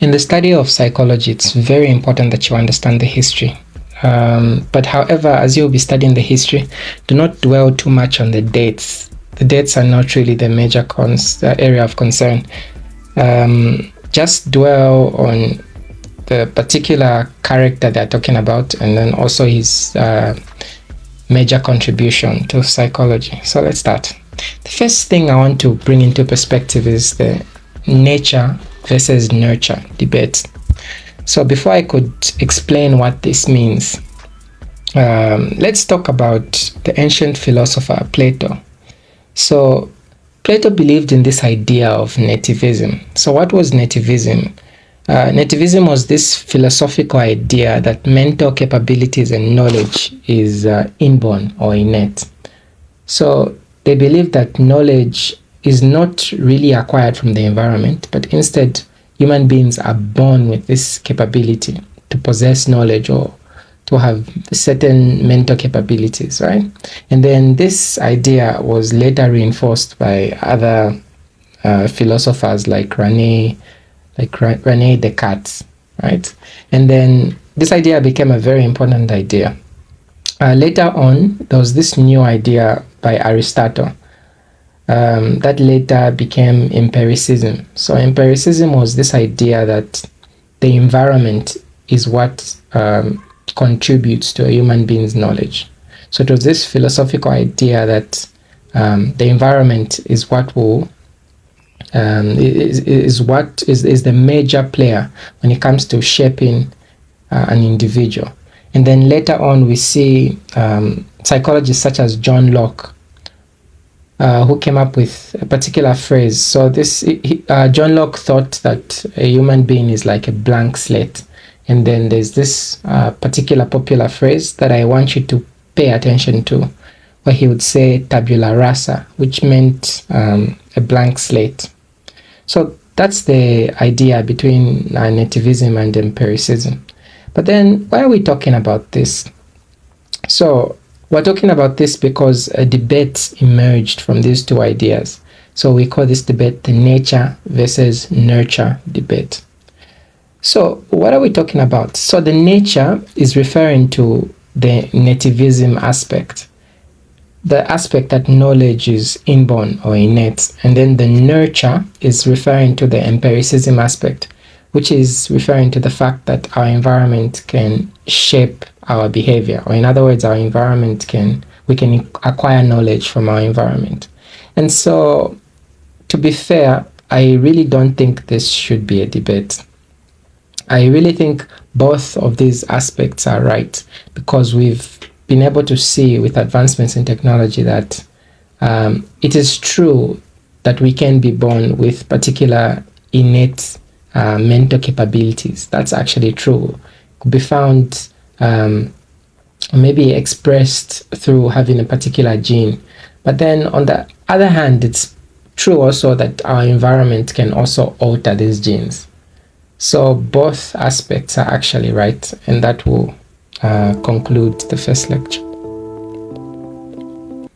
In the study of psychology, it's very important that you understand the history. But however, as you'll be studying the history, do not dwell too much on the dates. The dates are not really the major area of concern. Just dwell on the particular character they're talking about, and then also his major contribution to psychology. So let's start. The first thing I want to bring into perspective is the nature versus nurture debate. So before I could explain what this means, let's talk about the ancient philosopher Plato. So Plato believed in this idea of nativism. So what was nativism? Nativism was this philosophical idea that mental capabilities and knowledge is inborn or innate. So they believe that knowledge is not really acquired from the environment, but instead human beings are born with this capability to possess knowledge or to have certain mental capabilities, right? And then this idea was later reinforced by other philosophers like René Descartes, right? And then this idea became a very important idea. Later on, there was this new idea by Aristotle that later became empiricism. So empiricism was this idea that the environment is what contributes to a human being's knowledge. So it was this philosophical idea that the environment is what will is the major player when it comes to shaping an individual. And then later on we see psychologists such as John Locke, who came up with a particular phrase. So John Locke thought that a human being is like a blank slate. And then there's this particular popular phrase that I want you to pay attention to, where he would say tabula rasa, which meant a blank slate. So that's the idea between nativism and empiricism. But then why are we talking about this? So we're talking about this because a debate emerged from these two ideas. So we call this debate the nature versus nurture debate. So what are we talking about? So the nature is referring to the nativism aspect, the aspect that knowledge is inborn or innate. And then the nurture is referring to the empiricism aspect, which is referring to the fact that our environment can shape our behavior, or in other words, we can acquire knowledge from our environment. And so, to be fair, I really don't think this should be a debate. I really think both of these aspects are right, because we've been able to see with advancements in technology that it is true that we can be born with particular innate mental capabilities. That's actually true. Could be found maybe expressed through having a particular gene. But then on the other hand, it's true also that our environment can also alter these genes. So both aspects are actually right, and that will conclude the first lecture.